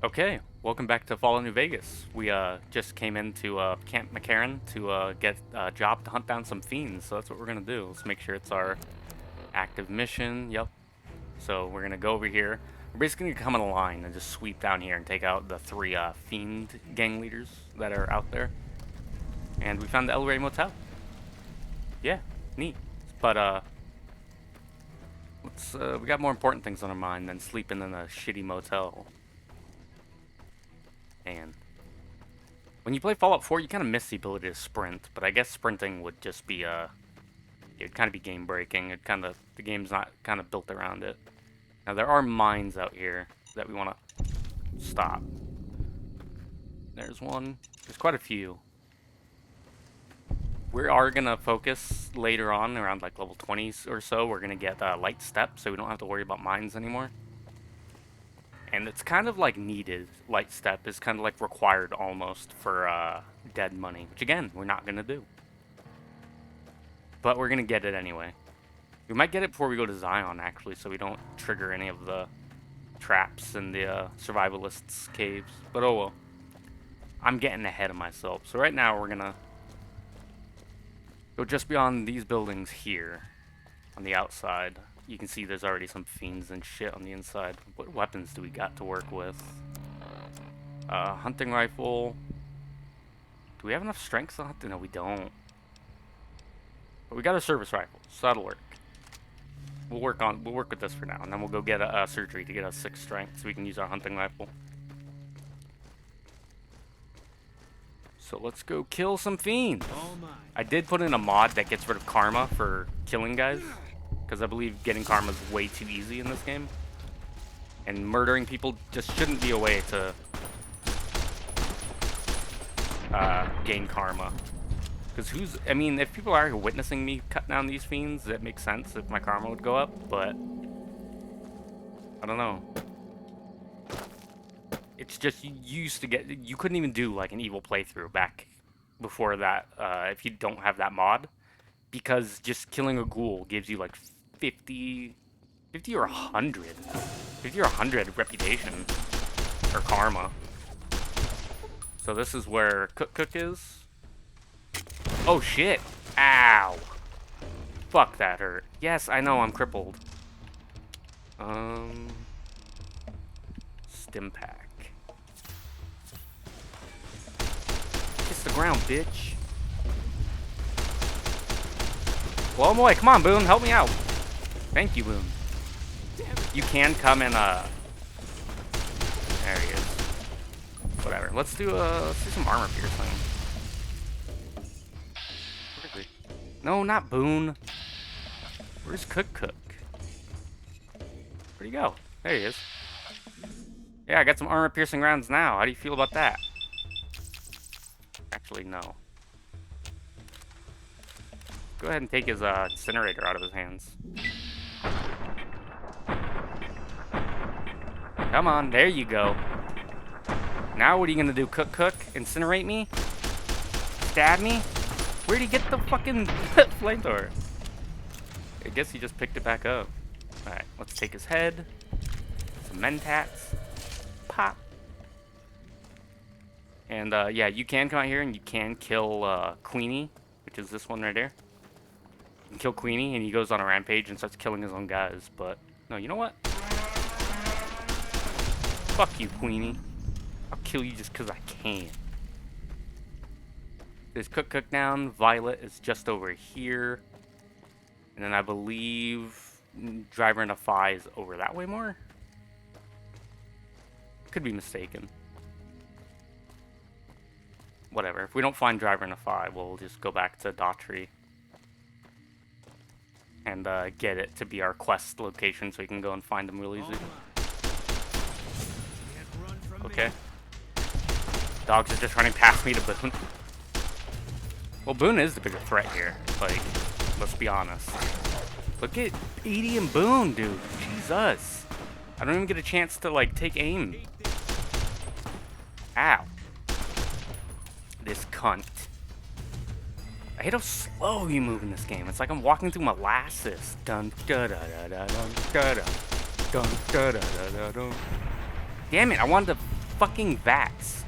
Okay, welcome back to Fallout New Vegas. We just came into Camp McCarran to get a job to hunt down some fiends, so that's what we're gonna do. Let's make sure it's our active mission. Yep. So we're gonna go over here. We're basically gonna come in a line and just sweep down here and take out the three fiend gang leaders that are out there. And we found the El Rey Motel. Yeah, neat. But let's we got more important things on our mind than sleeping in a shitty motel. And when you play Fallout 4, you kind of miss the ability to sprint, but I guess sprinting would just be, it'd kind of be game breaking. It kind of, the game's not kind of built around it. Now, there are mines out here that we want to stop. There's one. There's quite a few. We are going to focus later on, around like level 20s or so, we're going to get light step, so we don't have to worry about mines anymore. And it's kind of like needed. Light step is kind of like required almost for dead money, which again, we're not going to do. But we're going to get it anyway. We might get it before we go to Zion, actually, so we don't trigger any of the traps in the survivalists' caves. But oh well. I'm getting ahead of myself. So right now, we're going to go just beyond these buildings here on the outside. You can see there's already some fiends and shit on the inside. What weapons do we got to work with? Hunting rifle. Do we have enough strength to hunt? No, we don't. But we got a service rifle, so that'll work. We'll work with this for now, and then we'll go get a surgery to get us 6 strength so we can use our hunting rifle. So let's go kill some fiends. I did put in a mod that gets rid of karma for killing guys, because I believe getting karma is way too easy in this game. And murdering people just shouldn't be a way to gain karma. Because I mean, if people are witnessing me cut down these fiends, that makes sense if my karma would go up, but I don't know. It's just, you couldn't even do like an evil playthrough back before that if you don't have that mod. Because just killing a ghoul gives you like 50 or 100. 50 or 100 reputation. Or karma. So this is where Cook is. Oh shit. Ow. Fuck, that hurt. Yes, I know, I'm crippled. Stim pack. Kiss the ground, bitch. Blow him away. Come on, Boone. Help me out. Thank you, Boone. You can come in, there he is. Whatever. Let's do some armor piercing. Where is he? No, not Boone. Where's Cook? Where'd he go? There he is. Yeah, I got some armor piercing rounds now. How do you feel about that? Actually, no. Go ahead and take his incinerator out of his hands. Come on, there you go. Now what are you gonna do? Cook? Incinerate me? Stab me? Where'd he get the fucking flamethrower? I guess he just picked it back up. Alright, let's take his head. Some mentats. Pop. And yeah, you can come out here and you can kill Queenie, which is this one right there. You can kill Queenie and he goes on a rampage and starts killing his own guys, but no, you know what? Fuck you, Queenie. I'll kill you just because I can. There's Cook down. Violet is just over here. And then I believe Driver in a Phi is over that way more? Could be mistaken. Whatever. If we don't find Driver in a Phi, we'll just go back to Daughtry. And get it to be our quest location so we can go and find them real easy. Okay. Dogs are just running past me to Boone. Well, Boone is the bigger threat here. Like, let's be honest. Look at Edie and Boone, dude. Jesus. I don't even get a chance to, like, take aim. Ow. This cunt. I hate how slow you move in this game. It's like I'm walking through molasses. Dun da da da da dun da da dun da da da da dun. Damn it! I wanted to fucking VATS.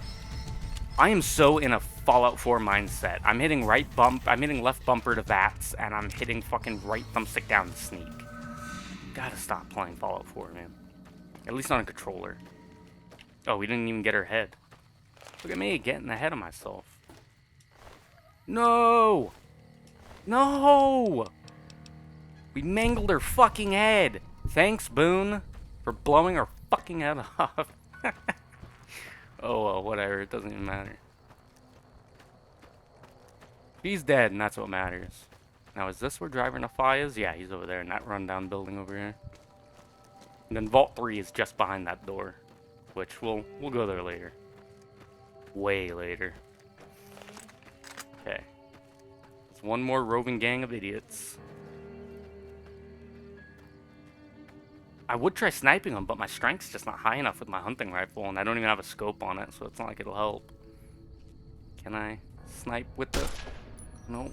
I am so in a Fallout 4 mindset. I'm hitting left bumper to VATS, and I'm hitting fucking right thumbstick down to sneak. Gotta stop playing Fallout 4, man. At least on a controller. Oh, we didn't even get her head. Look at me, getting ahead of myself. No! No! We mangled her fucking head. Thanks, Boone, for blowing her fucking head off. Oh well, whatever. It doesn't even matter. He's dead, and that's what matters. Now, is this where Driver Nafai is? Yeah, he's over there in that rundown building over here. And then Vault 3 is just behind that door, which we'll go there later. Way later. Okay. It's one more roving gang of idiots. I would try sniping them, but my strength's just not high enough with my hunting rifle, and I don't even have a scope on it, so it's not like it'll help. Can I snipe with the... No.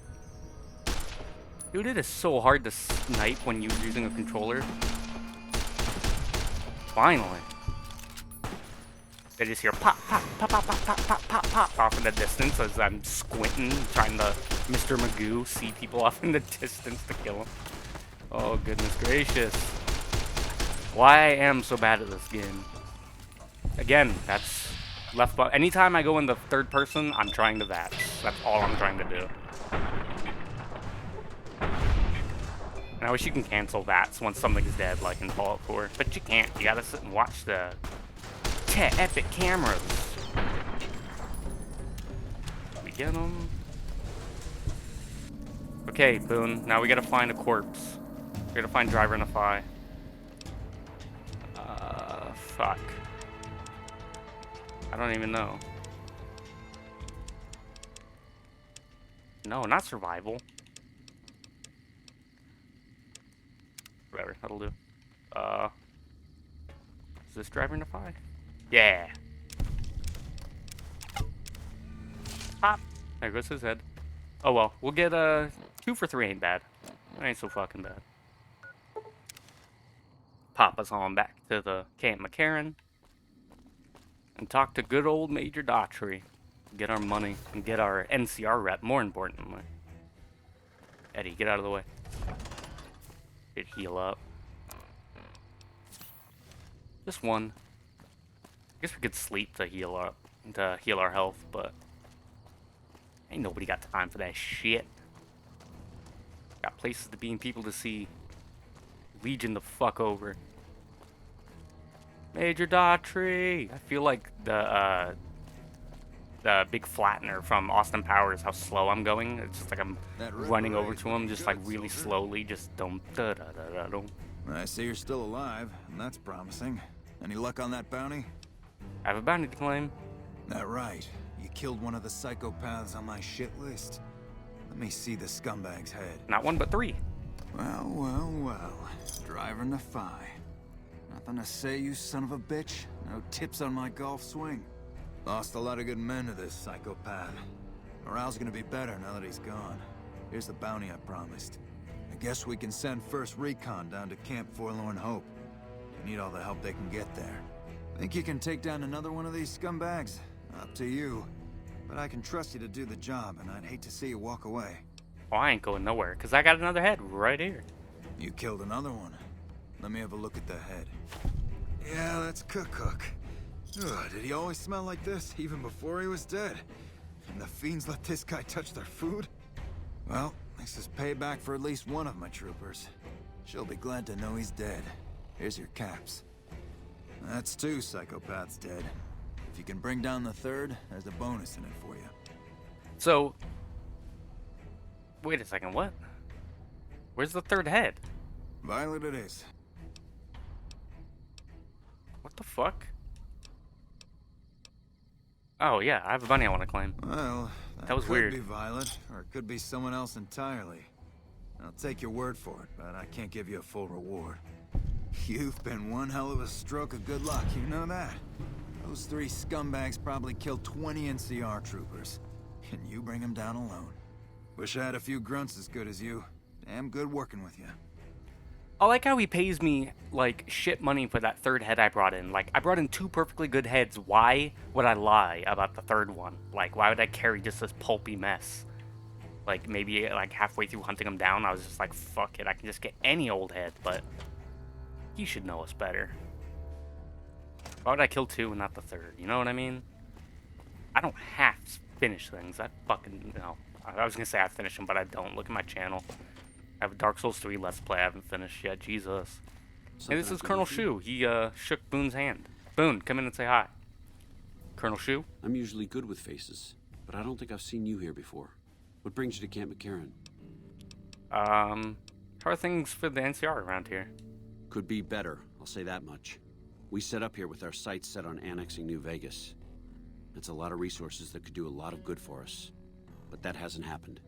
Dude, it is so hard to snipe when you're using a controller. Finally. I just hear pop, pop, pop, pop, pop, pop, pop, pop, pop off in the distance as I'm squinting, trying to Mr. Magoo see people off in the distance to kill them. Oh, goodness gracious. Why I am so bad at this game. Again, that's left button. Anytime I go in the third person, I'm trying to VATS. That's all I'm trying to do. And I wish you can cancel VATS once something's dead, like in Fallout 4. But you can't. You gotta sit and watch the epic cameras. We get them. Okay, Boone. Now we gotta find a corpse. We gotta find Driver Nafai. Fuck. I don't even know. No, not survival. Whatever, that'll do. Is this Driver Nafai? Yeah. Pop. There goes his head. Oh well, we'll get 2 for 3 ain't bad. That ain't so fucking bad. Pop us on back to the Camp McCarran and talk to good old Major Daughtry. Get our money and get our NCR rep, more importantly. Eddie, get out of the way. Get heal up. Just one. I guess we could sleep to heal up, to heal our health, but ain't nobody got time for that shit. Got places to be and people to see. Legion the fuck over. Major Daughtry. I feel like the big flattener from Austin Powers, how slow I'm going. It's just like I'm running over to him, just like really slowly, just dum da da da da. I see you're still alive, and that's promising. Any luck on that bounty? I have a bounty to claim. That right. You killed one of the psychopaths on my shit list. Let me see the scumbag's head. Not 1, but 3. Well, well, well. Driver Nafai. Nothing to say, you son of a bitch? No tips on my golf swing? Lost a lot of good men to this psychopath. Morale's gonna be better now that he's gone. Here's the bounty I promised. I guess we can send first recon down to Camp Forlorn Hope. They need all the help they can get there. Think you can take down another one of these scumbags? Up to you. But I can trust you to do the job, and I'd hate to see you walk away. Oh, I ain't going nowhere, because I got another head right here. You killed another one. Let me have a look at the head. Yeah, that's Cook. Ugh, did he always smell like this, even before he was dead? And the fiends let this guy touch their food? Well, this is payback for at least one of my troopers. She'll be glad to know he's dead. Here's your caps. That's 2 psychopaths dead. If you can bring down the third, there's a bonus in it for you. So, wait a second, what? Where's the third head? Violet it is. What the fuck? Oh yeah, I have a bunny I want to claim. Well, that was weird. Could be Violet, or it could be someone else entirely. I'll take your word for it, but I can't give you a full reward. You've been one hell of a stroke of good luck, you know that? Those 3 scumbags probably killed 20 NCR troopers. And you bring them down alone. Wish I had a few grunts as good as you. Damn good working with you. I like how he pays me, like, shit money for that third head I brought in. Like, I brought in 2 perfectly good heads. Why would I lie about the third one? Like, why would I carry just this pulpy mess? Like, maybe, like, halfway through hunting him down, I was just like, fuck it, I can just get any old head, but he should know us better. Why would I kill 2 and not the third? You know what I mean? I don't have to finish things. I fucking, no. I was gonna say I finish them, but I don't. Look at my channel. I have a Dark Souls 3 Let's Play I haven't finished yet. Jesus. Hey, this is Colonel Shu. He shook Boone's hand. Boone, come in and say hi. Colonel Shu? I'm usually good with faces, but I don't think I've seen you here before. What brings you to Camp McCarran? How are things for the NCR around here? Could be better, I'll say that much. We set up here with our sights set on annexing New Vegas. It's a lot of resources that could do a lot of good for us. But that hasn't happened.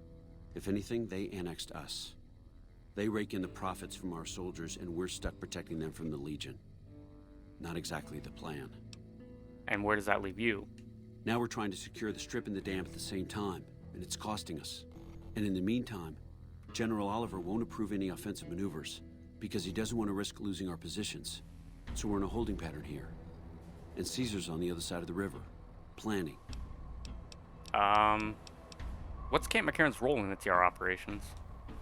If anything, they annexed us. They rake in the profits from our soldiers, and we're stuck protecting them from the Legion. Not exactly the plan. And where does that leave you? Now we're trying to secure the Strip and the dam at the same time, and it's costing us. And in the meantime, General Oliver won't approve any offensive maneuvers, because he doesn't want to risk losing our positions. So we're in a holding pattern here. And Caesar's on the other side of the river, planning. What's Camp McCarran's role in the TR operations?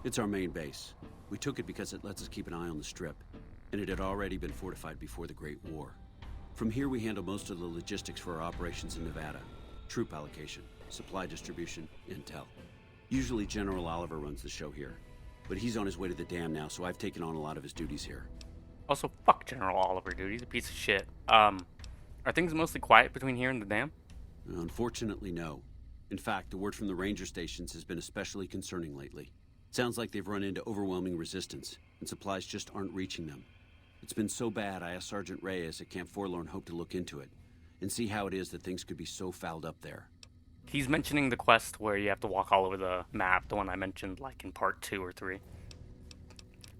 It's our main base. We took it because it lets us keep an eye on the Strip, and it had already been fortified before the Great War. From here we handle most of the logistics for our operations in Nevada. Troop allocation, supply distribution, intel. Usually General Oliver runs the show here, but he's on his way to the dam now, so I've taken on a lot of his duties here. Also, fuck General Oliver, dude. He's a piece of shit. Are things mostly quiet between here and the dam? Unfortunately, no. In fact, the word from the ranger stations has been especially concerning lately. Sounds like they've run into overwhelming resistance, and supplies just aren't reaching them. It's been so bad, I asked Sergeant Reyes at Camp Forlorn Hope to look into it, and see how it is that things could be so fouled up there. He's mentioning the quest where you have to walk all over the map, the one I mentioned, like, in part 2 or 3.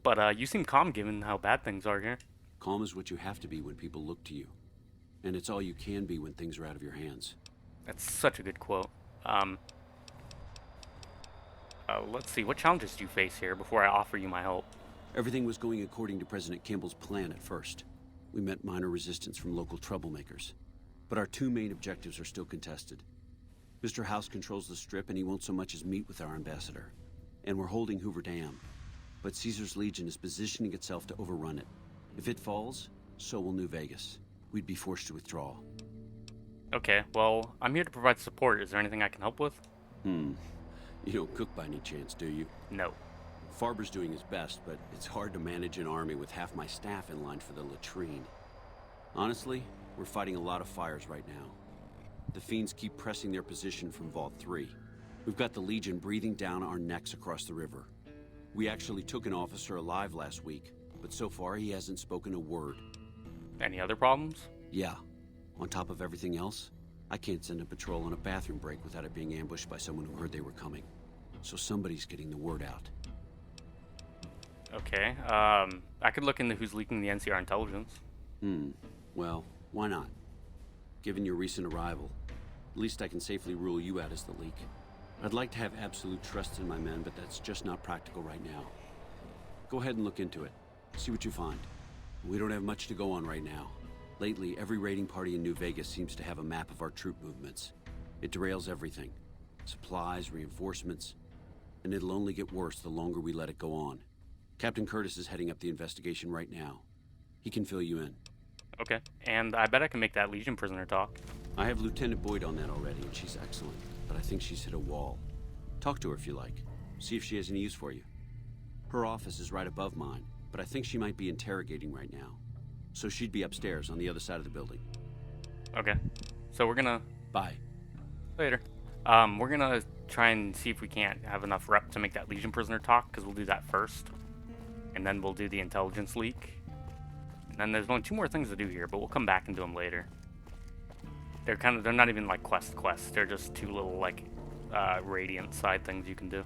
But, you seem calm given how bad things are here. Calm is what you have to be when people look to you. And it's all you can be when things are out of your hands. That's such a good quote. Let's see, what challenges do you face here before I offer you my help? Everything was going according to President Kimball's plan at first. We met minor resistance from local troublemakers. But our 2 main objectives are still contested. Mr. House controls the Strip, and he won't so much as meet with our ambassador. And we're holding Hoover Dam. But Caesar's Legion is positioning itself to overrun it. If it falls, so will New Vegas. We'd be forced to withdraw. Okay, well, I'm here to provide support. Is there anything I can help with? You don't cook by any chance, do you? No. Farber's doing his best, but it's hard to manage an army with half my staff in line for the latrine. Honestly, we're fighting a lot of fires right now. The fiends keep pressing their position from Vault 3. We've got the Legion breathing down our necks across the river. We actually took an officer alive last week, but so far he hasn't spoken a word. Any other problems? Yeah. On top of everything else, I can't send a patrol on a bathroom break without it being ambushed by someone who heard they were coming. So somebody's getting the word out. Okay, I could look into who's leaking the NCR intelligence. Well, why not? Given your recent arrival, at least I can safely rule you out as the leak. I'd like to have absolute trust in my men, but that's just not practical right now. Go ahead and look into it. See what you find. We don't have much to go on right now. Lately, every raiding party in New Vegas seems to have a map of our troop movements. It derails everything. Supplies, reinforcements. And it'll only get worse the longer we let it go on. Captain Curtis is heading up the investigation right now. He can fill you in. Okay, and I bet I can make that Legion prisoner talk. I have Lieutenant Boyd on that already, and she's excellent. But I think she's hit a wall. Talk to her if you like. See if she has any use for you. Her office is right above mine, but I think she might be interrogating right now. So she'd be upstairs on the other side of the building. Okay, so we're gonna... Bye. Later. We're gonna try and see if we can't have enough rep to make that Legion prisoner talk, because we'll do that first. And then we'll do the intelligence leak. And then there's only 2 more things to do here, but we'll come back and do them later. They're not even like quests. They're just 2 little, like, radiant side things you can do.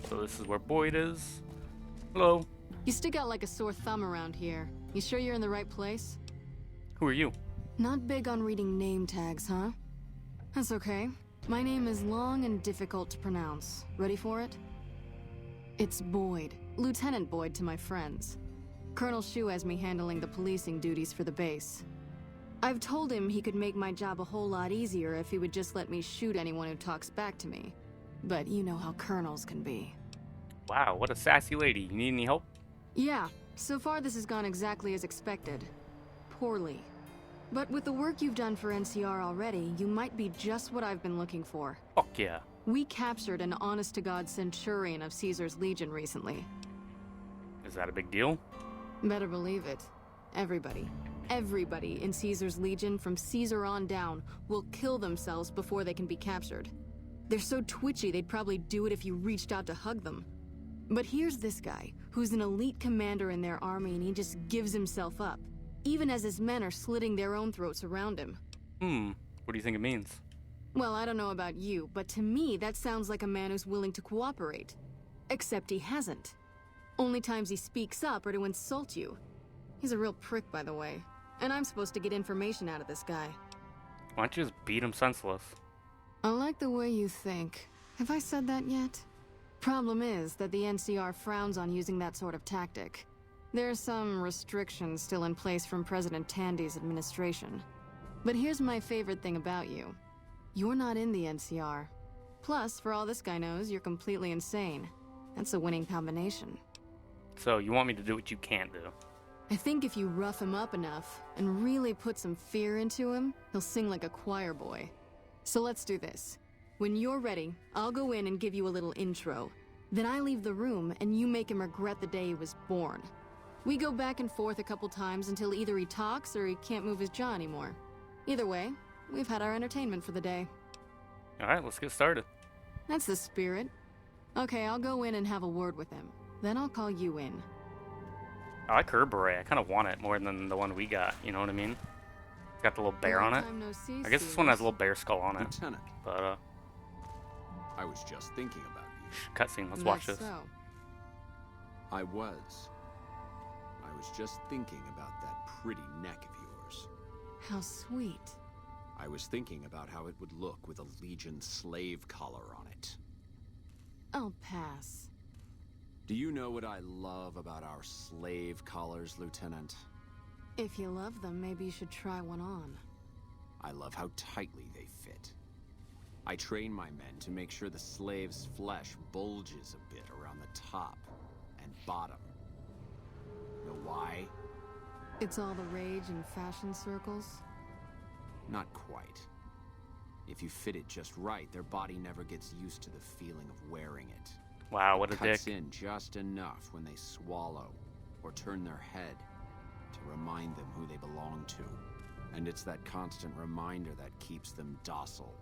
So this is where Boyd is. Hello. You stick out like a sore thumb around here. You sure you're in the right place? Who are you? Not big on reading name tags, huh? That's okay. My name is long and difficult to pronounce. Ready for it? It's Boyd. Lieutenant Boyd to my friends. Colonel Shu has me handling the policing duties for the base. I've told him he could make my job a whole lot easier if he would just let me shoot anyone who talks back to me. But you know how colonels can be. Wow, what a sassy lady. You need any help? Yeah, so far this has gone exactly as expected. Poorly. But with the work you've done for NCR already, you might be just what I've been looking for. Fuck yeah. We captured an honest-to-God centurion of Caesar's Legion recently. Is that a big deal? Better believe it. Everybody in Caesar's Legion from Caesar on down will kill themselves before they can be captured. They're so twitchy they'd probably do it if you reached out to hug them. But here's this guy, who's an elite commander in their army, and he just gives himself up, even as his men are slitting their own throats around him. What do you think it means? Well, I don't know about you, but to me that sounds like a man who's willing to cooperate. Except he hasn't. Only times he speaks up are to insult you. He's a real prick, by the way. And I'm supposed to get information out of this guy. Why don't you just beat him senseless? I like the way you think. Have I said that yet? Problem is that the NCR frowns on using that sort of tactic. There's some restrictions still in place from President Tandy's administration. But here's my favorite thing about you. You're not in the NCR. Plus, for all this guy knows, you're completely insane. That's a winning combination. So, you want me to do what you can't do? I think if you rough him up enough and really put some fear into him, he'll sing like a choir boy. So let's do this. When you're ready, I'll go in and give you a little intro. Then I leave the room and you make him regret the day he was born. We go back and forth a couple times until either he talks or he can't move his jaw anymore. Either way, we've had our entertainment for the day. Alright, let's get started. That's the spirit. Okay, I'll go in and have a word with him. Then I'll call you in. I like her beret. I kind of want it more than the one we got, you know what I mean? It's got the little bear on it. Long time no see, I guess this one has a little bear skull on it. Lieutenant, But, I was just thinking about you. cutscene. Let's watch this. That's so. I was just thinking about that pretty neck of yours. How sweet. I was thinking about how it would look with a Legion slave collar on it. I'll pass. Do you know what I love about our slave collars, Lieutenant? If you love them, maybe you should try one on. I love how tightly they fit. I train my men to make sure the slave's flesh bulges a bit around the top and bottom. Know why? It's all the rage in fashion circles. Not quite. If you fit it just right, their body never gets used to the feeling of wearing it. Wow, what a Cuts dick. in just enough when they swallow or turn their head to remind them who they belong to. And it's that constant reminder that keeps them docile.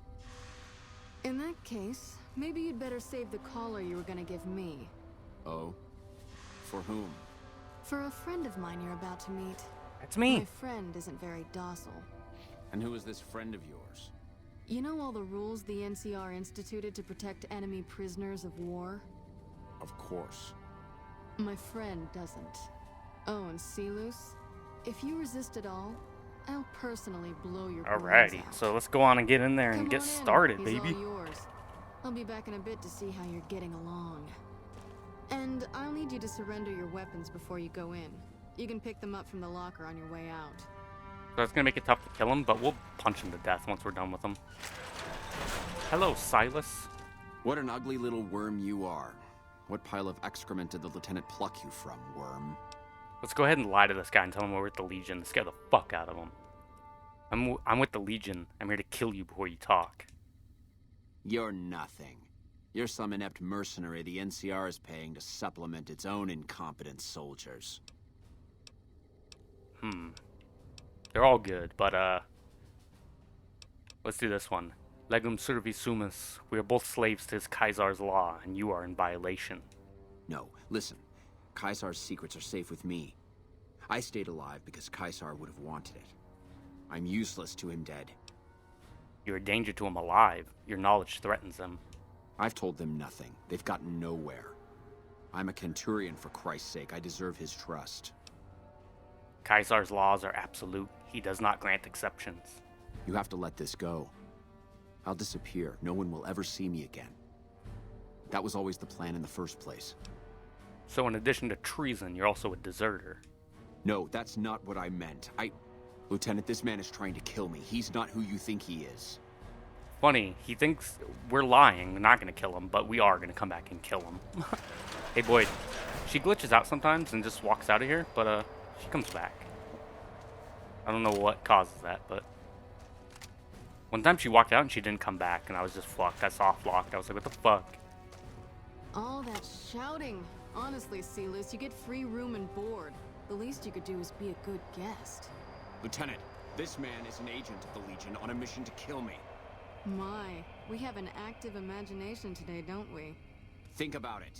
In that case, maybe you'd better save the collar you were gonna give me. Oh? For whom? For a friend of mine you're about to meet. That's me. My friend isn't very docile. And who is this friend of yours? You know all the rules the NCR instituted to protect enemy prisoners of war? Of course. My friend doesn't. Oh, and Silus, if you resist at all, I'll personally blow your brains Alrighty, out. so let's go on and get in there and Come get on in. started, He's baby. all yours. I'll be back in a bit to see how you're getting along. And I'll need you to surrender your weapons before you go in. You can pick them up from the locker on your way out. So that's gonna make it tough to kill him, but we'll punch him to death once we're done with him. Hello, Silas. What an ugly little worm you are. What pile of excrement did the lieutenant pluck you from, worm? Let's go ahead and lie to this guy and tell him we're with the Legion to scare the fuck out of him. I'm with the Legion. I'm here to kill you before you talk. You're nothing. You're some inept mercenary the NCR is paying to supplement its own incompetent soldiers. They're all good, but, let's do this one. Legum servi sumus. We are both slaves to his Caesar's law, and you are in violation. No, listen. Caesar's secrets are safe with me. I stayed alive because Caesar would have wanted it. I'm useless to him dead. You're a danger to him alive. Your knowledge threatens them. I've told them nothing. They've gotten nowhere. I'm a Centurion, for Christ's sake. I deserve his trust. Caesar's laws are absolute. He does not grant exceptions. You have to let this go. I'll disappear. No one will ever see me again. That was always the plan in the first place. So in addition to treason, you're also a deserter. No, that's not what I meant. Lieutenant, this man is trying to kill me. He's not who you think he is. Funny, he thinks we're lying. We're not gonna kill him, but we are gonna come back and kill him. Hey, Boyd. She glitches out sometimes and just walks out of here, but she comes back. I don't know what causes that, but one time she walked out and she didn't come back, and I was just fucked. I soft locked. I was like, what the fuck? All that shouting. Honestly, Sealus, you get free room and board. The least you could do is be a good guest. Lieutenant, this man is an agent of the Legion on a mission to kill me. My, we have an active imagination today, don't we? Think about it.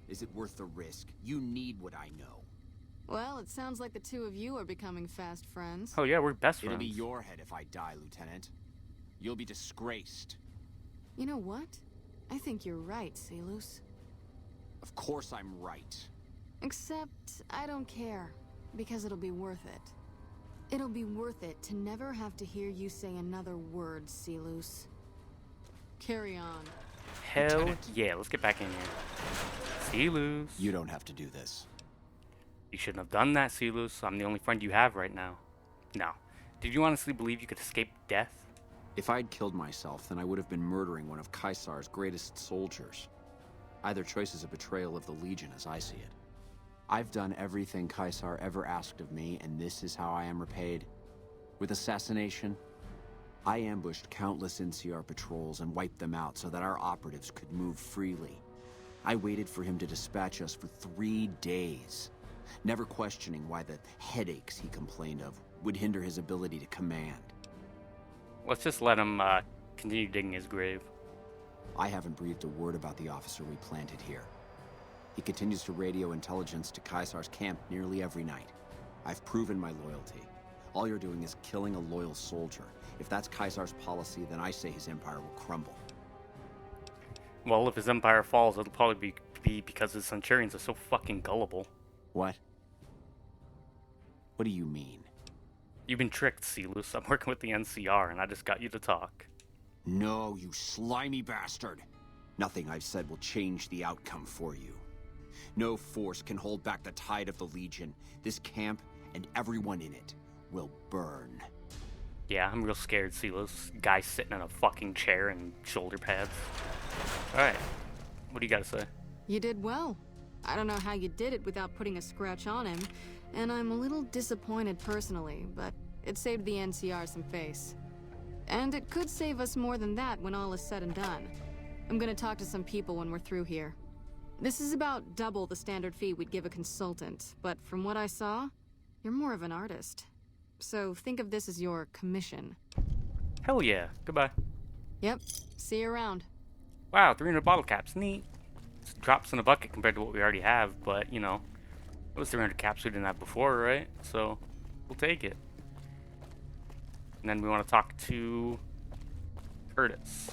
Is it worth the risk? You need what I know. Well, it sounds like the two of you are becoming fast friends. Oh yeah, we're best friends. It'll be your head if I die, Lieutenant. You'll be disgraced. You know what? I think you're right, Sealus. Of course I'm right. Except, I don't care. Because it'll be worth it. It'll be worth it to never have to hear you say another word, Sealus. Carry on. Hell Lieutenant. yeah, let's get back in here. Sealus. You don't have to do this. You shouldn't have done that, Sealus. I'm the only friend you have right now. No. Did you honestly believe you could escape death? If I'd killed myself, then I would have been murdering one of Caesar's greatest soldiers. Either choice is a betrayal of the Legion as I see it. I've done everything Caesar ever asked of me, and this is how I am repaid. With assassination, I ambushed countless NCR patrols and wiped them out so that our operatives could move freely. I waited for him to dispatch us for 3 days, never questioning why the headaches he complained of would hinder his ability to command. Let's just let him continue digging his grave. I haven't breathed a word about the officer we planted here. He continues to radio intelligence to Caesar's camp nearly every night. I've proven my loyalty. All you're doing is killing a loyal soldier. If that's Caesar's policy, then I say his empire will crumble. Well, if his empire falls, it'll probably be because his centurions are so fucking gullible. What? What do you mean? You've been tricked, Sealus. I'm working with the NCR, and I just got you to talk. No, you slimy bastard. Nothing I've said will change the outcome for you. No force can hold back the tide of the Legion. This camp and everyone in it will burn. Yeah, I'm real scared, Sealus. Guy sitting in a fucking chair and shoulder pads. Alright, what do you gotta say? You did well. I don't know how you did it without putting a scratch on him, and I'm a little disappointed personally, but it saved the NCR some face. And it could save us more than that when all is said and done. I'm gonna talk to some people when we're through here. This is about double the standard fee we'd give a consultant, but from what I saw, you're more of an artist. So think of this as your commission. Hell yeah, goodbye. Yep, see you around. Wow, 300 bottle caps, neat. It's drops in a bucket compared to what we already have, but, you know, it was 300 caps we didn't have before, right? So, we'll take it. And then we want to talk to Curtis.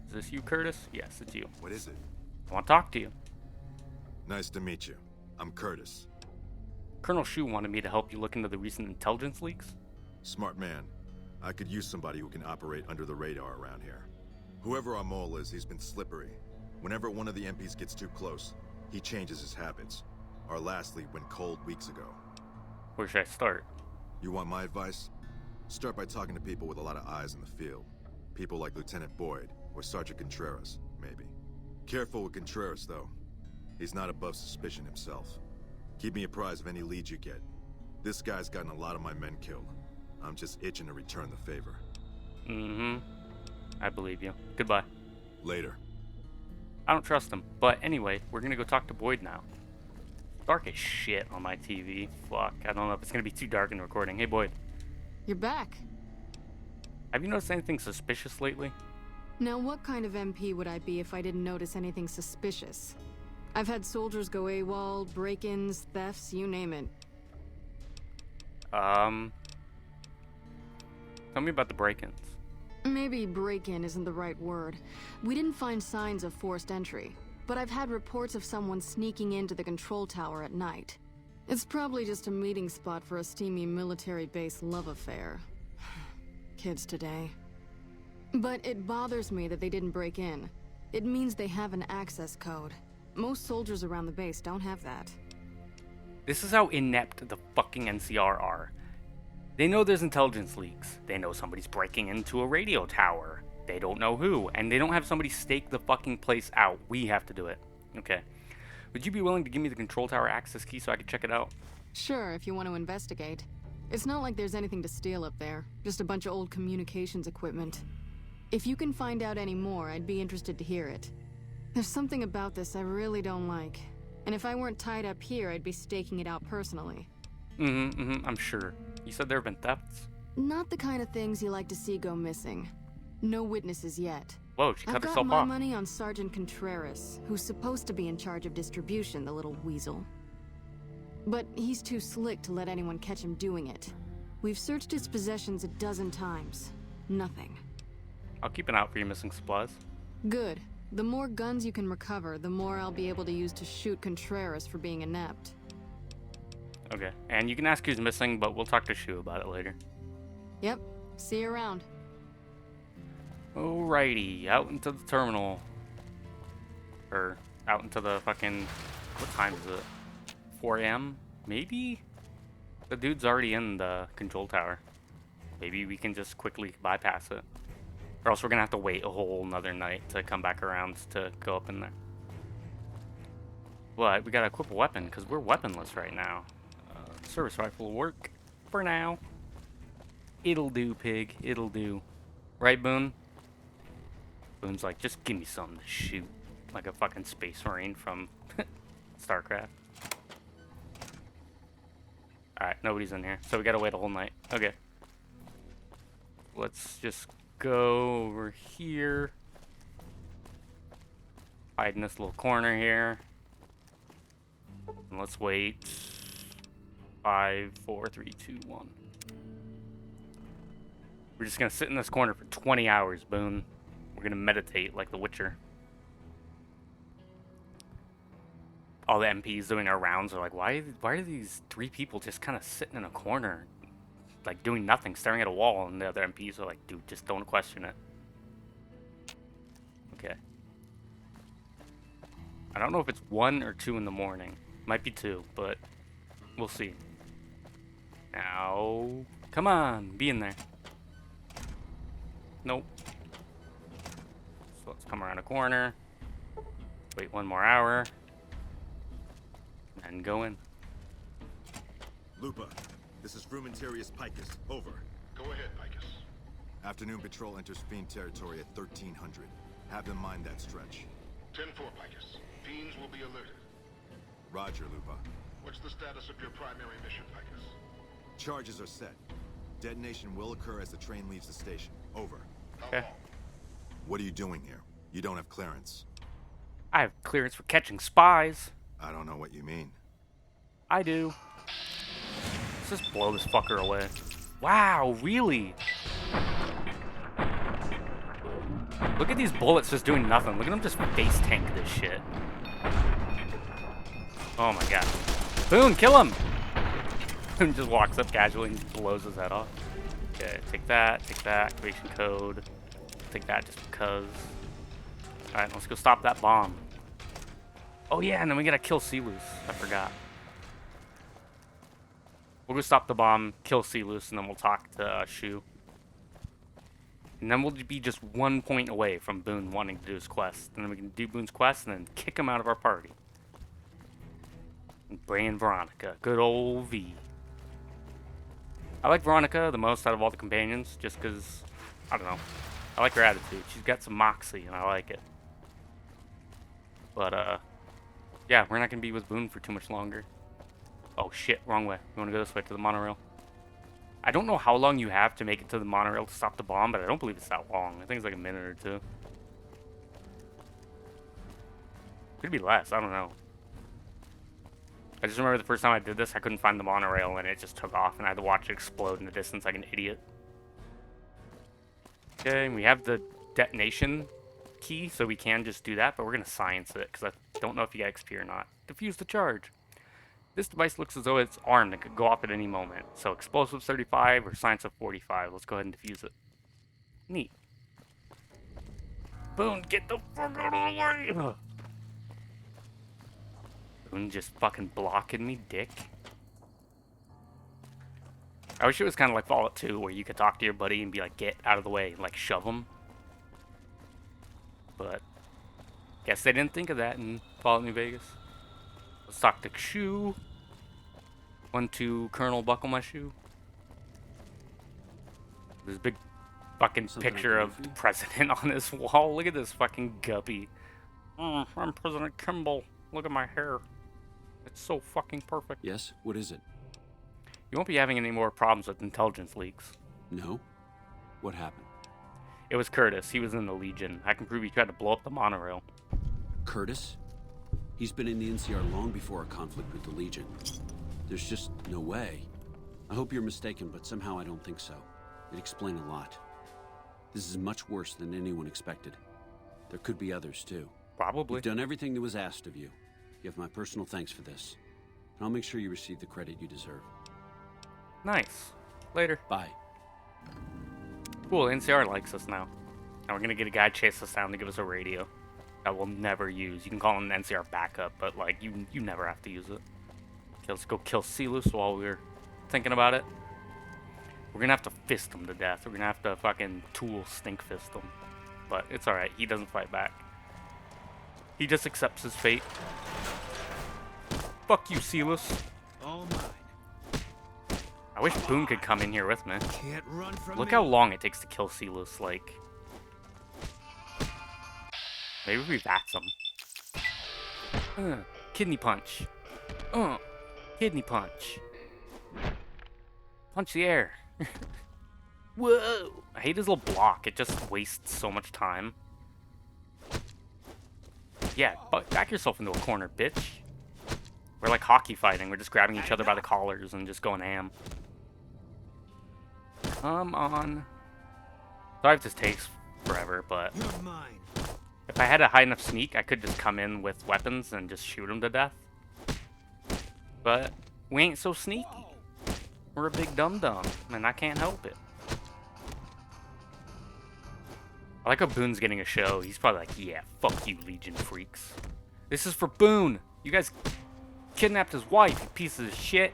Is this you, Curtis? Yes, it's you. What is it? I want to talk to you. Nice to meet you. I'm Curtis. Colonel Shu wanted me to help you look into the recent intelligence leaks. Smart man. I could use somebody who can operate under the radar around here. Whoever our mole is, he's been slippery. Whenever one of the MPs gets too close, he changes his habits. Our last lead went cold weeks ago. Where should I start? You want my advice? Start by talking to people with a lot of eyes in the field. People like Lieutenant Boyd, or Sergeant Contreras, maybe. Careful with Contreras, though. He's not above suspicion himself. Keep me apprised of any leads you get. This guy's gotten a lot of my men killed. I'm just itching to return the favor. Mm-hmm. I believe you. Goodbye. Later. I don't trust him. But anyway, we're gonna go talk to Boyd now. Dark as shit on my TV. Fuck. I don't know if it's gonna be too dark in the recording. Hey, Boyd. You're back. Have you noticed anything suspicious lately? Now, what kind of MP would I be if I didn't notice anything suspicious? I've had soldiers go AWOL, break-ins, thefts, you name it. Tell me about the break-ins. Maybe break-in isn't the right word. We didn't find signs of forced entry, but I've had reports of someone sneaking into the control tower at night. It's probably just a meeting spot for a steamy military base love affair. Kids today. But it bothers me that they didn't break in. It means they have an access code. Most soldiers around the base don't have that. This is how inept the fucking NCR are. They know there's intelligence leaks. They know somebody's breaking into a radio tower. They don't know who. And they don't have somebody stake the fucking place out. We have to do it. Okay. Would you be willing to give me the control tower access key so I can check it out? Sure, if you want to investigate. It's not like there's anything to steal up there. Just a bunch of old communications equipment. If you can find out any more, I'd be interested to hear it. There's something about this I really don't like. And if I weren't tied up here, I'd be staking it out personally. I'm sure. You said there have been thefts? Not the kind of things you like to see go missing. No witnesses yet. Whoa, she cut I've got herself my off. money on Sergeant Contreras, who's supposed to be in charge of distribution, the little weasel. But he's too slick to let anyone catch him doing it. We've searched his possessions a dozen times. Nothing. I'll keep an eye out for your missing supplies. Good. The more guns you can recover, the more I'll be able to use to shoot Contreras for being inept. Okay, and you can ask who's missing, but we'll talk to Shu about it later. Yep. See you around. Alrighty, out into the terminal. Or, out into the fucking... What time is it? 4 a.m.? Maybe? The dude's already in the control tower. Maybe we can just quickly bypass it. Or else we're gonna have to wait a whole another night to come back around to go up in there. But we gotta equip a weapon, because we're weaponless right now. Service rifle will work. For now. It'll do, pig. It'll do. Right, Boone? Boone's like, just give me something to shoot. Like a fucking space marine from StarCraft. Alright, nobody's in here. So we gotta wait a whole night. Okay. Let's just go over here. Hide in this little corner here. And let's wait. 5, 4, 3, 2, 1. We're just gonna sit in this corner for 20 hours, Boone. We're gonna meditate like the Witcher. All the MPs doing their rounds are like, why are these 3 people just kind of sitting in a corner, like doing nothing, staring at a wall? And the other MPs are like, dude, just don't question it. Okay. I don't know if it's 1 or 2 in the morning. Might be 2, but we'll see. Now, come on, be in there. Nope. So let's come around a corner. Wait 1 more hour. And go in. Lupa, this is Frumentarius Picus. Over. Go ahead, Picus. Afternoon patrol enters Fiend territory at 1300. Have them mind that stretch. 10-4, Picus. Fiends will be alerted. Roger, Lupa. What's the status of your primary mission, Picus? Charges are set. Detonation will occur as the train leaves the station. Over. How Okay. long? What are you doing here? You don't have clearance. I have clearance for catching spies. I don't know what you mean. I do. Let's just blow this fucker away. Wow, really? Look at these bullets just doing nothing. Look at them just face tank this shit. Oh my god. Boone, kill him! Boone just walks up casually and just blows his head off. Okay, take that, activation code. Take that just because. Alright, let's go stop that bomb. Oh yeah, and then we gotta kill Sealus. I forgot. We'll go stop the bomb, kill Sealus, and then we'll talk to Shu. And then we'll be just 1 point away from Boone wanting to do his quest. And then we can do Boone's quest and then kick him out of our party. And bring in Veronica. Good old V. I like Veronica the most out of all the companions, just because, I don't know. I like her attitude. She's got some moxie, and I like it. But, yeah, we're not going to be with Boone for too much longer. Oh, shit, wrong way. We want to go this way to the monorail. I don't know how long you have to make it to the monorail to stop the bomb, but I don't believe it's that long. I think it's like a minute or 2. Could be less, I don't know. I just remember the first time I did this, I couldn't find the monorail, and it just took off, and I had to watch it explode in the distance like an idiot. Okay, and we have the detonation key, so we can just do that, but we're going to science it, because I don't know if you get XP or not. Defuse the charge. This device looks as though it's armed and could go off at any moment. So explosives 35 or science of 45. Let's go ahead and defuse it. Neat. Boone, get the fuck out of the way! Ugh. Boone just fucking blocking me, dick. I wish it was kind of like Fallout 2, where you could talk to your buddy and be like, get out of the way, and like shove him. But guess they didn't think of that in Fallout New Vegas. Let's talk to Shoe. 1-2 Colonel Buckle my shoe. This big fucking Something I picture can do of for the you? president on this wall. Look at this fucking guppy. I'm President Kimball. Look at my hair. It's so fucking perfect. Yes? What is it? You won't be having any more problems with intelligence leaks. No? What happened? It was Curtis. He was in the Legion. I can prove he tried to blow up the monorail. Curtis? He's been in the NCR long before our conflict with the Legion. There's just no way. I hope you're mistaken, but somehow I don't think so. It'd explain a lot. This is much worse than anyone expected. There could be others, too. Probably. You've done everything that was asked of you. You have my personal thanks for this. And I'll make sure you receive the credit you deserve. Nice. Later. Bye. Cool, NCR likes us now. And we're gonna get a guy chase us down to give us a radio that we'll never use. You can call him an NCR backup, but like you never have to use it. Okay, let's go kill Celus while we're thinking about it. We're gonna have to fist him to death. We're gonna have to fucking tool stink fist him. But it's alright, he doesn't fight back. He just accepts his fate. Fuck you, Celus. All mine. I wish Boone could come in here with me. Can't run from Look me. how long it takes to kill Celus, like... Maybe we bats him. Kidney punch. Kidney punch. Punch the air. Whoa! I hate his little block. It just wastes so much time. Yeah, back yourself into a corner, bitch. We're like hockey fighting. We're just grabbing each other by the collars and just going ham. Come on. Dive just takes forever, but You're mine. if I had a high enough sneak, I could just come in with weapons and just shoot him to death. But we ain't so sneaky. We're a big dum-dum, and I can't help it. I like how Boone's getting a show. He's probably like, yeah, fuck you, Legion freaks. This is for Boone. You guys kidnapped his wife, you pieces of shit.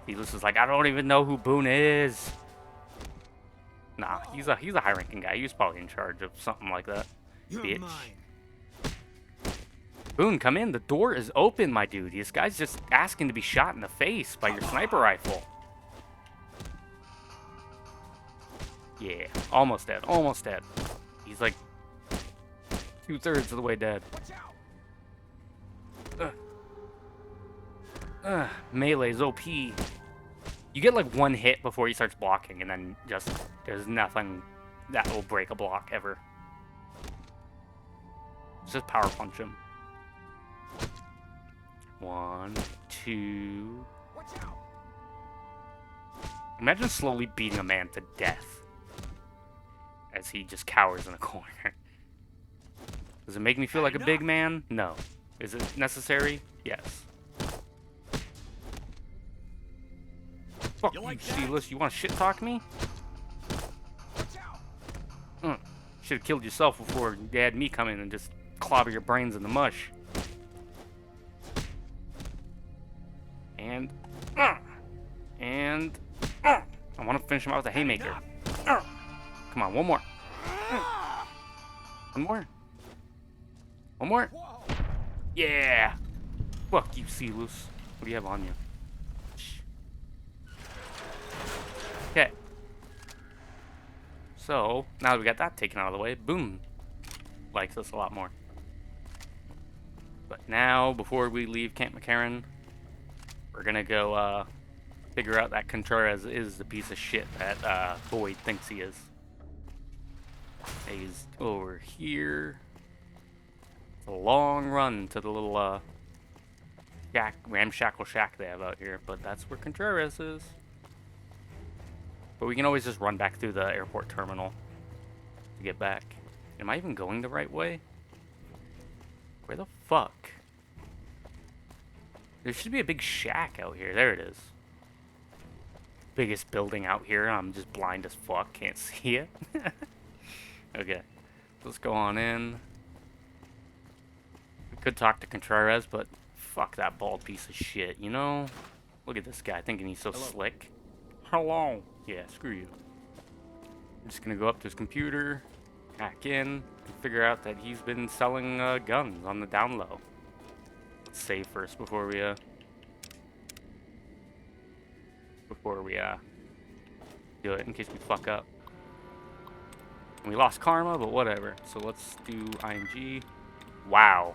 Celus is like, I don't even know who Boone is. Nah, he's a high-ranking guy. He was probably in charge of something like that. You're Bitch. mine. Boone, come in. The door is open, my dude. This guy's just asking to be shot in the face by your sniper rifle. Yeah, almost dead. Almost dead. He's like 2/3 of the way dead. Melee's OP. You get like one hit before he starts blocking, and then just there's nothing that will break a block ever. Just power punch him. 1, 2. Imagine slowly beating a man to death as he just cowers in a corner. Does it make me feel like a big man? No. Is it necessary? Yes. Fuck you, Celus. You want to shit talk me? Should have killed yourself before you had me come in and just clobber your brains in the mush. And I want to finish him out with a haymaker. Come on, one more. One more. One more. Yeah. Fuck you, Celus. What do you have on you? Okay. So, now that we got that taken out of the way, Boone likes us a lot more. But now, before we leave Camp McCarran, we're gonna go figure out that Contreras is the piece of shit that Boyd thinks he is. He's over here. It's a long run to the little ramshackle shack they have out here, but that's where Contreras is. But we can always just run back through the airport terminal to get back. Am I even going the right way? Where the fuck? There should be a big shack out here. There it is. Biggest building out here. I'm just blind as fuck. Can't see it. Okay. Let's go on in. We could talk to Contreras, but fuck that bald piece of shit, you know? Look at this guy thinking he's so slick. Hello. Yeah, screw you. I'm just gonna go up to his computer, hack in, and figure out that he's been selling guns on the down low. Let's save first before we do it in case we fuck up. And we lost karma, but whatever. So let's do ING. Wow.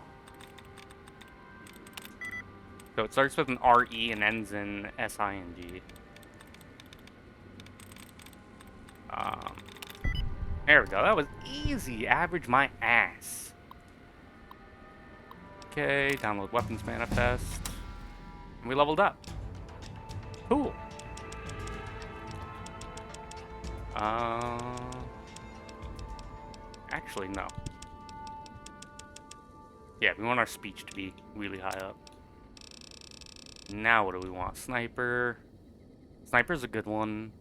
So it starts with an RE and ends in SING. There we go. That was easy. Average my ass. Okay, download weapons manifest. And we leveled up. Cool. Actually, no. Yeah, we want our speech to be really high up. Now what do we want? Sniper. Sniper's a good one.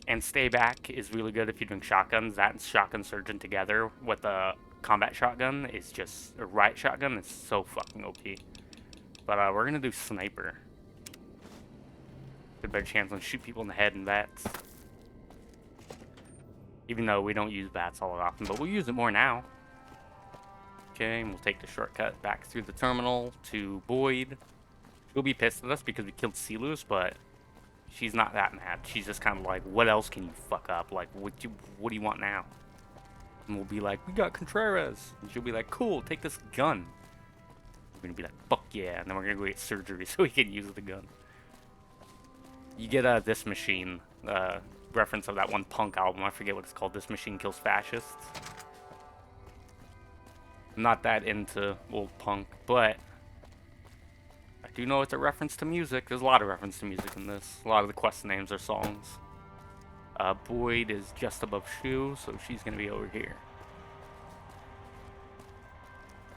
And stay back is really good if you're doing shotguns. That and shotgun surgeon together with a combat shotgun is just a riot shotgun. It's so fucking OP. But we're gonna do sniper. Good better chance on shoot people in the head and bats. Even though we don't use bats all that often, but we'll use it more now. Okay, and we'll take the shortcut back through the terminal to Boyd. She'll be pissed at us because we killed Celus, but she's not that mad. She's just kind of like, what else can you fuck up? Like, what do you want now? And we'll be like, we got Contreras. And she'll be like, cool, take this gun. We're gonna be like, fuck yeah. And then we're gonna go get surgery so we can use the gun. You get this machine, reference of that one punk album. I forget what it's called. This machine kills fascists. I'm not that into old punk, but I do know it's a reference to music. There's a lot of reference to music in this. A lot of the quest names are songs. Boyd is just above Shu, so she's gonna be over here.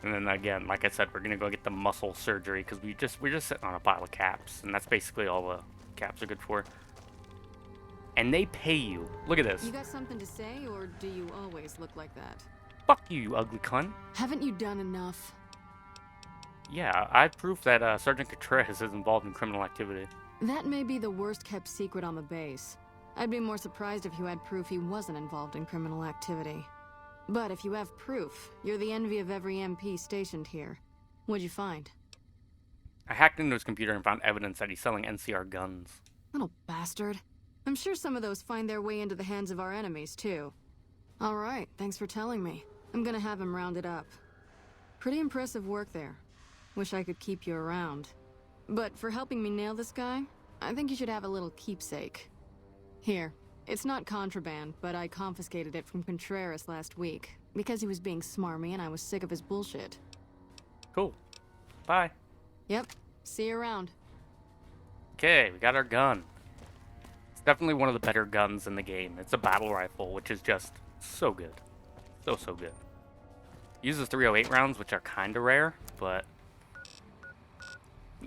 And then again, like I said, we're gonna go get the muscle surgery because we're just sitting on a pile of caps, and that's basically all the caps are good for. And they pay you. Look at this. You got something to say, or do you always look like that? Fuck you, you ugly cunt. Haven't you done enough? Yeah, I've proved that Sergeant Contreras is involved in criminal activity. That may be the worst kept secret on the base. I'd be more surprised if you had proof he wasn't involved in criminal activity. But if you have proof, you're the envy of every MP stationed here. What'd you find? I hacked into his computer and found evidence that he's selling NCR guns. Little bastard. I'm sure some of those find their way into the hands of our enemies, too. Alright, thanks for telling me. I'm gonna have him rounded up. Pretty impressive work there. Wish I could keep you around. But for helping me nail this guy, I think you should have a little keepsake. Here. It's not contraband, but I confiscated it from Contreras last week, because he was being smarmy and I was sick of his bullshit. Cool. Bye. Yep. See you around. Okay, we got our gun. It's definitely one of the better guns in the game. It's a battle rifle, which is just so good. So good. Uses 308 rounds, which are kind of rare, but...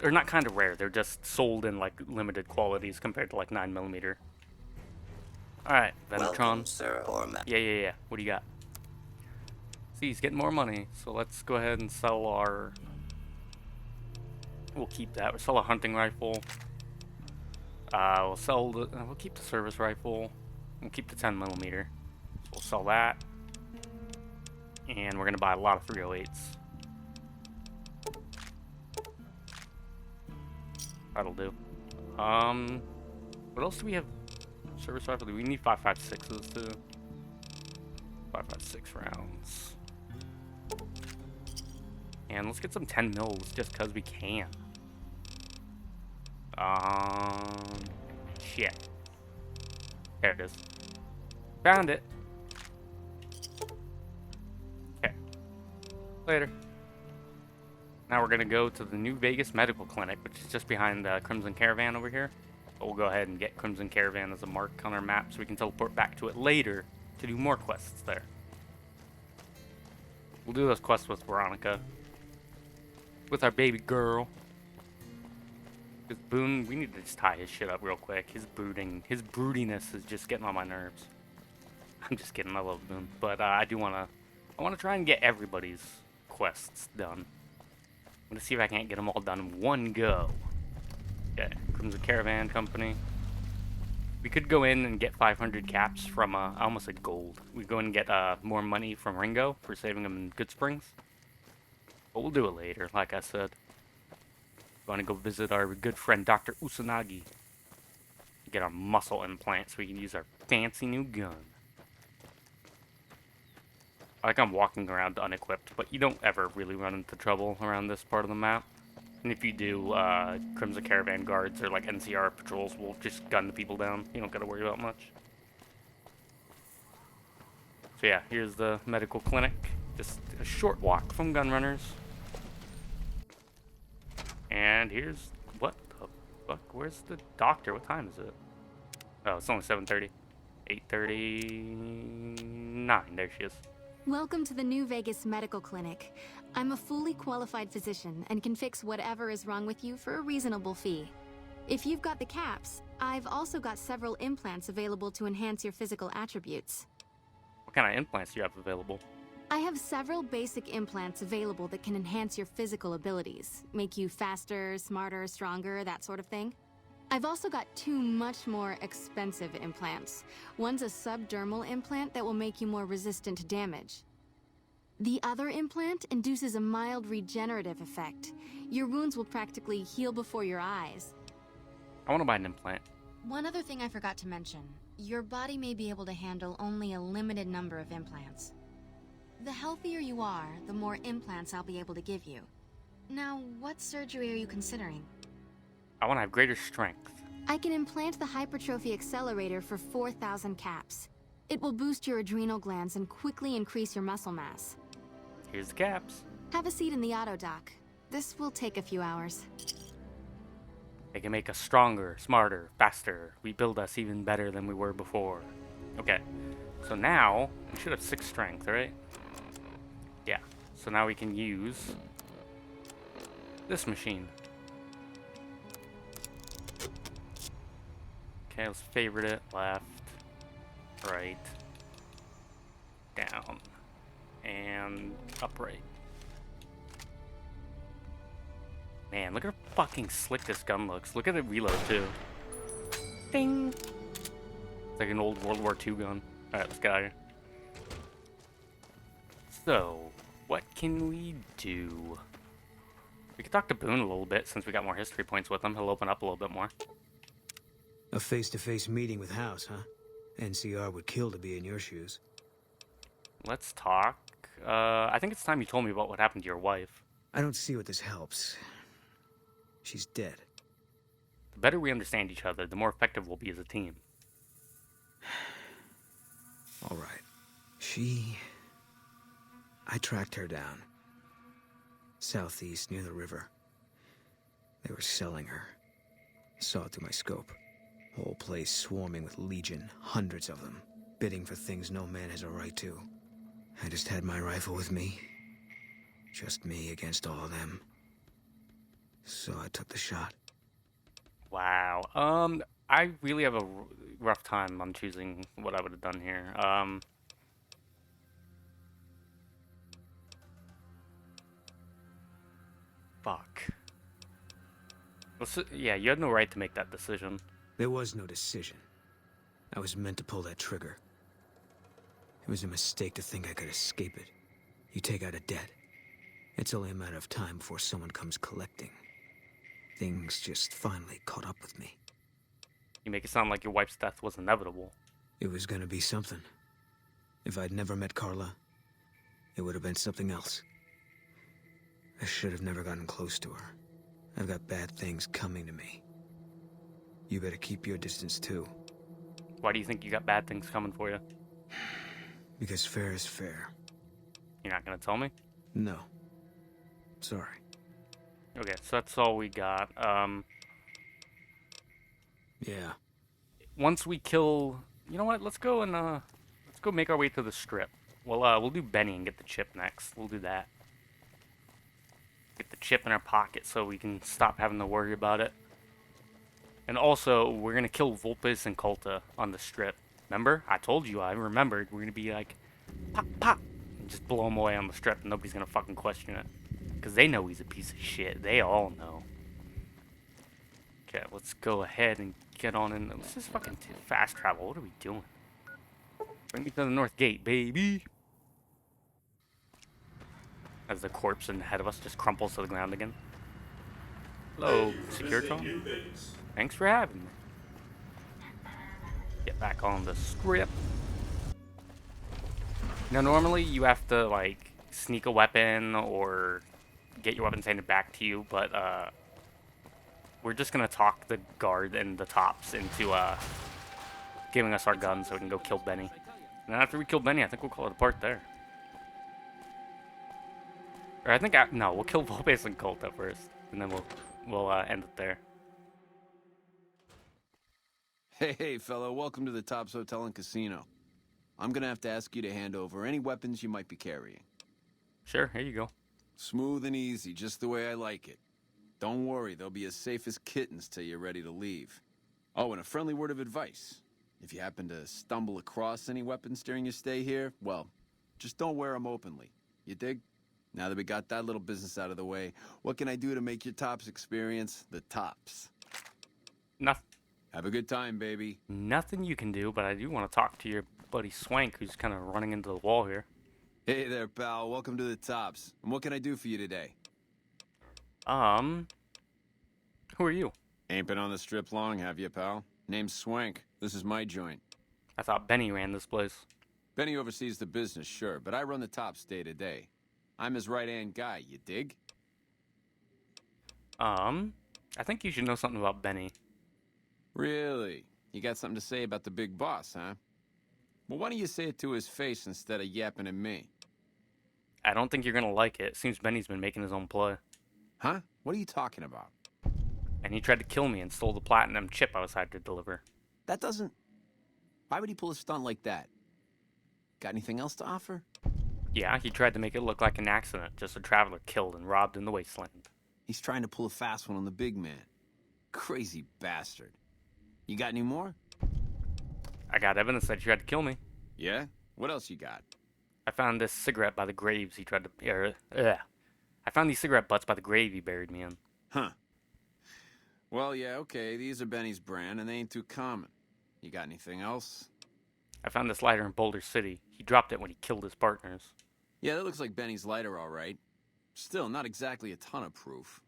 Or not kind of rare, they're just sold in, like, limited qualities compared to, like, 9mm. Alright, Venetron. Sir, or Yeah. What do you got? See, he's getting more money, so let's go ahead and sell our... We'll keep that. We'll sell a hunting rifle. We'll keep the service rifle. We'll keep the 10mm. We'll sell that. And we're gonna buy a lot of 308s. That'll do. What else do we have? Service rifle. Do we need 5.56s too? 5.56 rounds. And let's get some 10 mils just cause we can. Shit. There it is. Found it. Okay. Later. Now we're gonna go to the New Vegas Medical Clinic, which is just behind the Crimson Caravan over here. But we'll go ahead and get Crimson Caravan as a mark on our map so we can teleport back to it later to do more quests there. We'll do those quests with Veronica. With our baby girl. Because Boone, we need to just tie his shit up real quick. His broodiness is just getting on my nerves. I'm just kidding, I love Boone. But I want to try and get everybody's quests done. I'm going to see if I can't get them all done in one go. Okay, Crimson Caravan Company. We could go in and get 500 caps from, I almost said gold. We go in and get more money from Ringo for saving him in Good Springs. But we'll do it later, like I said. We want to go visit our good friend Dr. Usanagi. Get our muscle implants so we can use our fancy new gun. Like I'm walking around unequipped, but you don't ever really run into trouble around this part of the map. And if you do, Crimson Caravan guards or like NCR patrols will just gun the people down. You don't gotta worry about much. So yeah, here's the medical clinic. Just a short walk from Gunrunners. And here's, what the fuck? Where's the doctor? What time is it? Oh, it's only 7:30. 8:39. There she is. Welcome to the New Vegas Medical Clinic. I'm a fully qualified physician and can fix whatever is wrong with you for a reasonable fee. If you've got the caps, I've also got several implants available to enhance your physical attributes. What kind of implants do you have available? I have several basic implants available that can enhance your physical abilities, make you faster, smarter, stronger, that sort of thing. I've also got two much more expensive implants. One's a subdermal implant that will make you more resistant to damage. The other implant induces a mild regenerative effect. Your wounds will practically heal before your eyes. I want to buy an implant. One other thing I forgot to mention. Your body may be able to handle only a limited number of implants. The healthier you are, the more implants I'll be able to give you. Now, what surgery are you considering? I want to have greater strength. I can implant the hypertrophy accelerator for 4,000 caps. It will boost your adrenal glands and quickly increase your muscle mass. Here's the caps. Have a seat in the auto dock. This will take a few hours. They can make us stronger, smarter, faster. Rebuild us even better than we were before. Okay, so now we should have 6 strength, right? Yeah, so now we can use this machine. Okay, let's favorite it. Left, right, down, and upright. Man, look at how fucking slick this gun looks. Look at it reload, too. Ding! It's like an old World War II gun. Alright, let's get out of here. So, what can we do? We could talk to Boone a little bit, since we got more history points with him. He'll open up a little bit more. A face-to-face meeting with House, huh? NCR would kill to be in your shoes. Let's talk. I think it's time you told me about what happened to your wife. I don't see what this helps. She's dead. The better we understand each other, the more effective we'll be as a team. All right. I tracked her down. Southeast, near the river. They were selling her. Saw it through my scope. Whole place swarming with Legion, hundreds of them, bidding for things no man has a right to. I just had my rifle with me. Just me against all of them. So I took the shot. Wow. I really have a rough time on choosing what I would have done here. Fuck. Yeah, you had no right to make that decision. There was no decision. I was meant to pull that trigger. It was a mistake to think I could escape it. You take out a debt. It's only a matter of time before someone comes collecting. Things just finally caught up with me. You make it sound like your wife's death was inevitable. It was gonna be something. If I'd never met Carla, it would have been something else. I should have never gotten close to her. I've got bad things coming to me. You better keep your distance too. Why do you think you got bad things coming for you? Because fair is fair. You're not gonna tell me? No. Sorry. Okay, so that's all we got. Yeah. Once we kill... You know what? Let's go make our way to the strip. We'll do Benny and get the chip next. We'll do that. Get the chip in our pocket so we can stop having to worry about it. And also, we're gonna kill Volpes and Colta on the strip. Remember? I told you, I remembered. We're gonna be like, pop, pop, and just blow him away on the strip, and nobody's gonna fucking question it. Because they know he's a piece of shit. They all know. Okay, let's go ahead and get on in. Let's just fucking fast travel. What are we doing? Bring me to the north gate, baby. As the corpse ahead of us just crumples to the ground again. Hello, Securitron. Thanks for having me. Get back on the script. Now, normally you have to, like, sneak a weapon or get your weapons handed back to you, but, we're just gonna talk the guard and the tops into, giving us our guns so we can go kill Benny. And then after we kill Benny, I think we'll call it a part there. Or I think, no, we'll kill Volbase and Colta first, and then we'll end it there. Hey, fellow, welcome to the Tops Hotel and Casino. I'm gonna have to ask you to hand over any weapons you might be carrying. Sure, here you go. Smooth and easy, just the way I like it. Don't worry, they'll be as safe as kittens till you're ready to leave. Oh, and a friendly word of advice. If you happen to stumble across any weapons during your stay here, well, just don't wear them openly. You dig? Now that we got that little business out of the way, what can I do to make your Tops experience the tops? Nothing. Have a good time, baby. Nothing you can do, but I do want to talk to your buddy Swank, who's kind of running into the wall here. Hey there, pal. Welcome to the Tops. And what can I do for you today? Who are you? Ain't been on the strip long, have you, pal? Name's Swank. This is my joint. I thought Benny ran this place. Benny oversees the business, sure, but I run the Tops day to day. I'm his right-hand guy, you dig? I think you should know something about Benny. Really? You got something to say about the big boss, huh? Well, why don't you say it to his face instead of yapping at me? I don't think you're gonna like it. Seems Benny's been making his own play. Huh? What are you talking about? And he tried to kill me and stole the platinum chip I was hired to deliver. That doesn't... Why would he pull a stunt like that? Got anything else to offer? Yeah, he tried to make it look like an accident, just a traveler killed and robbed in the wasteland. He's trying to pull a fast one on the big man. Crazy bastard. You got any more? I got evidence that he tried to kill me. Yeah? What else you got? I found this cigarette by the graves he tried to... I found these cigarette butts by the grave he buried me in. Huh. Well, yeah, okay, these are Benny's brand, and they ain't too common. You got anything else? I found this lighter in Boulder City. He dropped it when he killed his partners. Yeah, that looks like Benny's lighter, all right. Still, not exactly a ton of proof.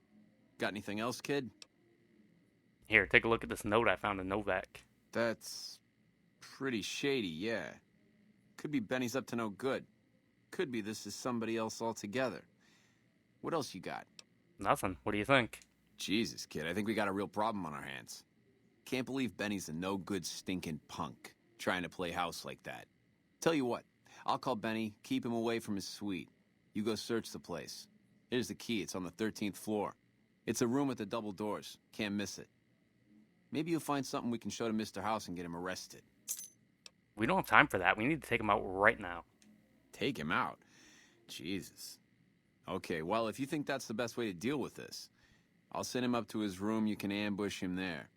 Got anything else, kid? Here, take a look at this note I found in Novak. That's... pretty shady, yeah. Could be Benny's up to no good. Could be this is somebody else altogether. What else you got? Nothing. What do you think? Jesus, kid, I think we got a real problem on our hands. Can't believe Benny's a no-good stinking punk, trying to play house like that. Tell you what, I'll call Benny, keep him away from his suite. You go search the place. Here's the key, it's on the 13th floor. It's a room with the double doors, can't miss it. Maybe you'll find something we can show to Mr. House and get him arrested. We don't have time for that. We need to take him out right now. Take him out? Jesus. Okay, well, if you think that's the best way to deal with this, I'll send him up to his room, you can ambush him there.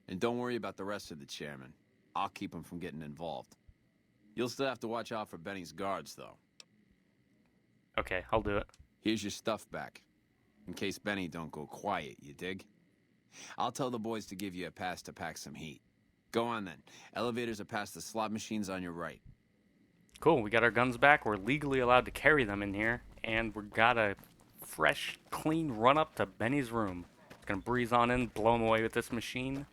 And don't worry about the rest of the chairman. I'll keep him from getting involved. You'll still have to watch out for Benny's guards, though. Okay, I'll do it. Here's your stuff back. In case Benny don't go quiet, you dig? I'll tell the boys to give you a pass to pack some heat. Go on then. Elevators are past the slot machines on your right. Cool, we got our guns back. We're legally allowed to carry them in here. And we got a fresh, clean run-up to Benny's room. Gonna breeze on in, blow him away with this machine.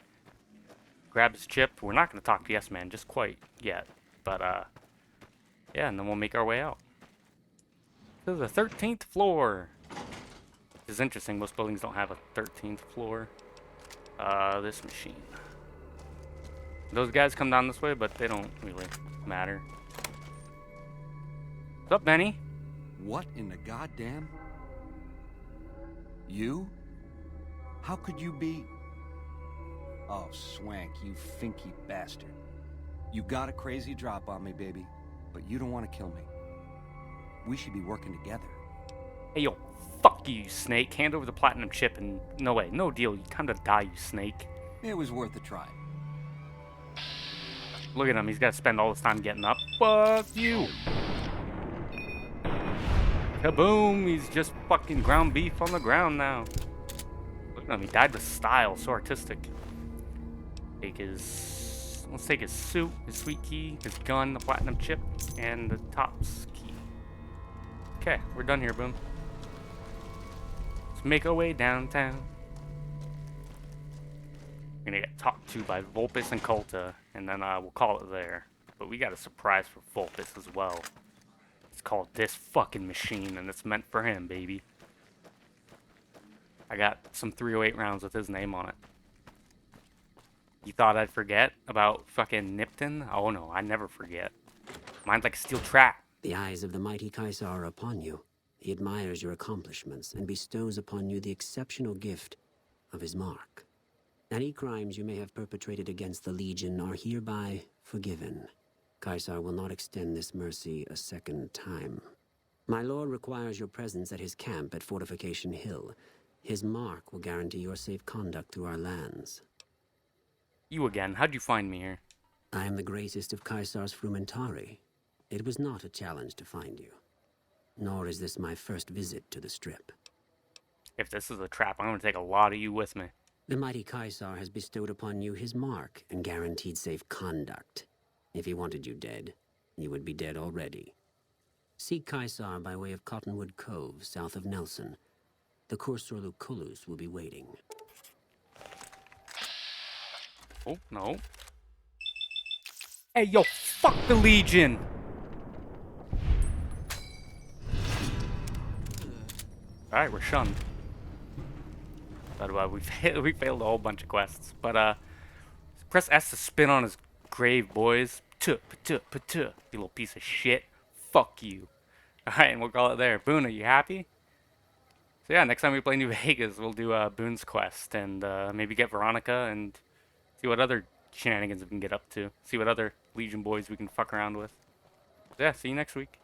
Grab his chip. We're not gonna talk to Yes Man just quite yet. But, yeah, and then we'll make our way out. To the 13th floor. This is interesting. Most buildings don't have a 13th floor. This machine. Those guys come down this way, but they don't really matter. What's up, Benny? What in the goddamn? You? How could you be... Oh, Swank, you finky bastard. You got a crazy drop on me, baby, but you don't want to kill me. We should be working together. Hey, yo, fuck you, Snake. Hand over the platinum chip and... No way, no deal. You come to die, you snake. It was worth a try. Look at him. He's got to spend all this time getting up. Fuck you. Kaboom. He's just fucking ground beef on the ground now. Look, No, he died with style, so artistic. Let's take his suit, his sweet key, his gun, the platinum chip, and the top's key. Okay, we're done here, Boom. Let's make our way downtown. We're gonna get talked to by Vulpes and Colta, and then we'll call it there. But we got a surprise for Vulpes as well. It's called This Fucking Machine, and it's meant for him, baby. I got some 308 rounds with his name on it. You thought I'd forget about fucking Nipton? Oh no, I never forget. Mine's like a steel trap. The eyes of the mighty Caesar are upon you. He admires your accomplishments and bestows upon you the exceptional gift of his mark. Any crimes you may have perpetrated against the Legion are hereby forgiven. Caesar will not extend this mercy a second time. My lord requires your presence at his camp at Fortification Hill. His mark will guarantee your safe conduct through our lands. You again. How'd you find me here? I am the greatest of Caesar's frumentari. It was not a challenge to find you. Nor is this my first visit to the Strip. If this is a trap, I'm gonna take a lot of you with me. The mighty Caesar has bestowed upon you his mark and guaranteed safe conduct. If he wanted you dead, you would be dead already. Seek Caesar by way of Cottonwood Cove, south of Nelson. The Cursor Lucullus will be waiting. Oh, no. Hey, yo, fuck the Legion! Alright, we're shunned. But we failed a whole bunch of quests. But press S to spin on his grave, boys. You little piece of shit. Fuck you. Alright, and we'll call it there. Boone, are you happy? So yeah, next time we play New Vegas, we'll do Boone's quest and maybe get Veronica and see what other shenanigans we can get up to. See what other Legion boys we can fuck around with. So yeah, see you next week.